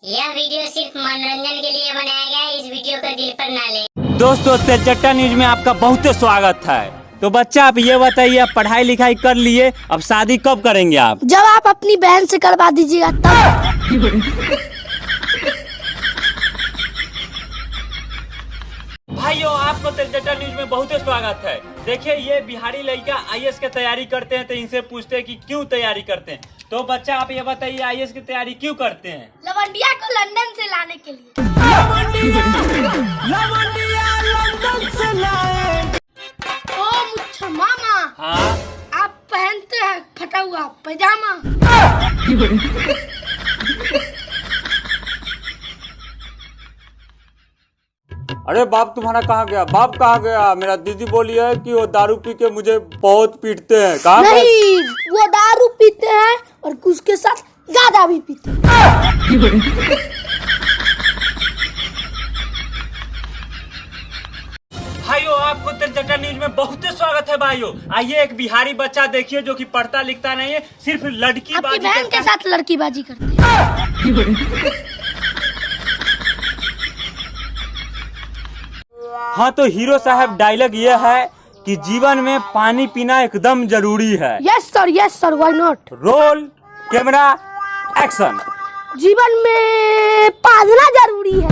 यह वीडियो सिर्फ मनोरंजन के लिए बनाया गया है। इस वीडियो को दिल पर ना ले। दोस्तों, तेलचट्टा न्यूज में आपका बहुत स्वागत है। तो बच्चा, आप ये बताइए, आप पढ़ाई लिखाई कर लिए, अब शादी कब करेंगे आप? जब आप अपनी बहन से करवा दीजिएगा तब। भाइयों, आपको तेलचट्टा न्यूज में बहुत स्वागत है। देखिए, ये बिहारी लड़का आईएएस की तैयारी करते हैं, तो इनसे पूछते हैं कि क्यों तैयारी करते हैं। तो बच्चा, आप ये बताइए, आईएएस की तैयारी क्यों करते हैं? लवंडिया को लंदन से लाने के लिए। लवंडिया लंदन से लाए। ओ मुच्छा मामा, हाँ, आप पहनते हैं फटा हुआ पैजामा। अरे बाप तुम्हारा कहाँ गया? बाप कहाँ गया? मेरा दीदी बोली है कि वो दारू पी के मुझे बहुत पीटते हैं। कहाँ गए? नहीं, वो दारू पीते हैं और उसके साथ गांजा भी पीते हैं। भाइयों, आपको तेलचट्टा न्यूज में बहुत स्वागत है। भाइयों, आइए, एक बिहारी बच्चा देखिए जो कि पढ़ता लिखता नहीं है, सिर्फ लड़की आपकी बाजी बहन करता के है। साथ लड़कीबाजी करते हैं। हाँ, तो हीरो साहब, डायलॉग ये है कि जीवन में पानी पीना एकदम जरूरी है। Yes sir, why not. Roll, camera, action. जीवन में पालना जरूरी है।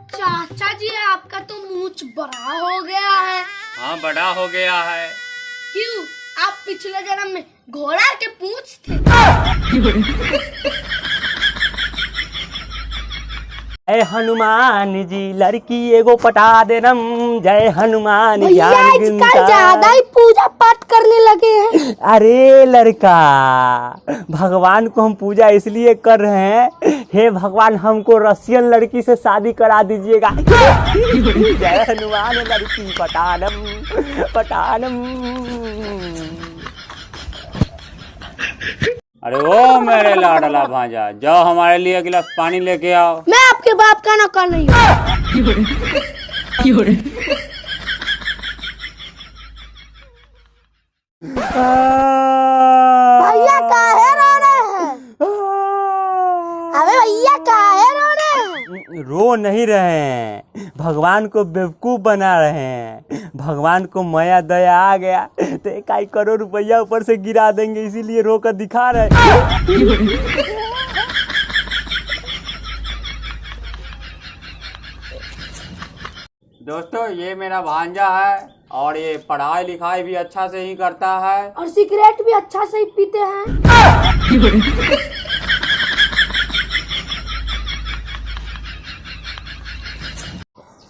चाचा जी, आपका तो मूंछ बड़ा हो गया है। हाँ, बड़ा हो गया है। क्यों? आप पिछले जन्म में घोड़ा के पूंछ थे। जय हनुमान जी, लड़की एगो पटा देनम। जय हनुमान भैया आजकल ज्यादा ही पूजा पाठ करने लगे हैं। अरे लड़का, भगवान को हम पूजा इसलिए कर रहे हैं, हे भगवान, हमको रसियन लड़की से शादी करा दीजिएगा। जय हनुमान, लड़की पटानम पटानम। अरे ओ मेरे लाडला भांजा, जाओ हमारे लिए एक गिलास पानी लेके आओ। मैं आपके बाप का नौकर नहीं हूँ। भैया काहे रो रहे हैं? अबे भैया काहे रो रहे हैं? रो नहीं रहे हैं, भगवान को बेवकूफ बना रहे हैं। भगवान को माया दया आ गया तो 1 करोड़ रुपया ऊपर से गिरा देंगे, इसीलिए रो कर दिखा रहे हैं। दोस्तों, ये मेरा भांजा है और ये पढ़ाई लिखाई भी अच्छा से ही करता है। और सिगरेट भी अच्छा से ही पीते हैं।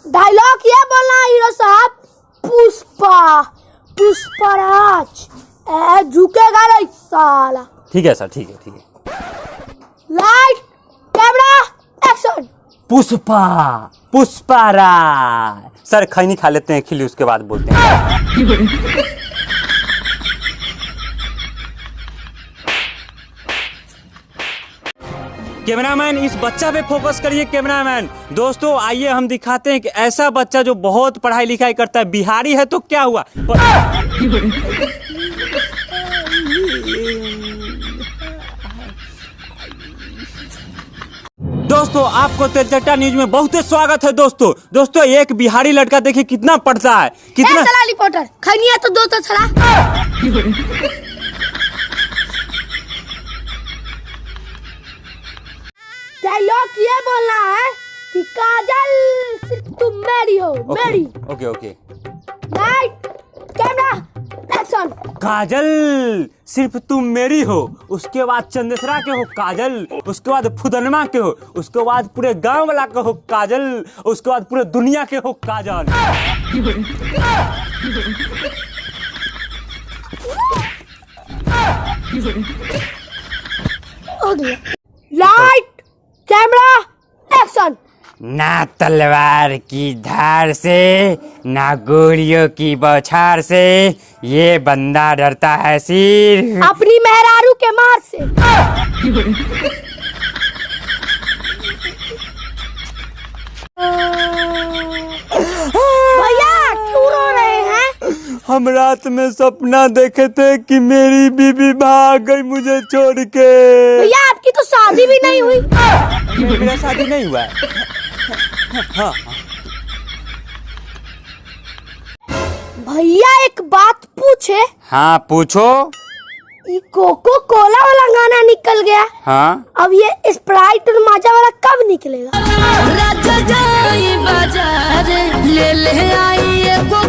डायलॉग ये बोलना है हीरो साहब, पुष्पराज ए झुकेगा नहीं साला। ठीक है सर, ठीक है, ठीक है। Light, camera, action. Pushparaj. Sir, खैनी खा लेते हैं खिली, उसके बाद बोलते हैं। कैमरामैन, इस बच्चा पे फोकस करिए। कैमरामैन दोस्तों, आइए हम दिखाते हैं कि ऐसा बच्चा जो बहुत पढ़ाई लिखाई करता है, बिहारी है तो क्या हुआ। दोस्तों, आपको तेलचट्टा न्यूज में बहुत स्वागत है। दोस्तों, एक बिहारी लड़का देखिए कितना पढ़ता है, कितना। चला रिपोर्टर, खैनिया तो दो तो चला। डायलॉग ये बोलना है कि काजल सिर्फ तुम मेरी हो, मेरी। Okay. Light, camera, action. Kajal सिर्फ तुम मेरी हो, उसके बाद चंदेसरा के हो काजल, उसके बाद फुदनमा के हो, उसके बाद पूरे गांव वाला के हो काजल, उसके बाद पूरे दुनिया के हो काजल। Light, camera, action. ना तलवार की धार से, ना गोलियों की बौछार से, ये बंदा डरता है सिर्फ अपनी मेहरारू के मार से। भैया क्यों रो रहे हैं? हम रात में सपना देखे थे कि मेरी बीबी भाग गई मुझे छोड़ के। भैया आपकी तो शादी भी नहीं हुई। मेरा शादी नहीं हुआ है। हाँ। भैया एक बात पूछे। हाँ पूछो। ये कोको कोला वाला गाना निकल गया। हाँ अब ये स्प्राइट और माजा वाला कब निकलेगा? राजा जाई बाजार ले ले आई एगो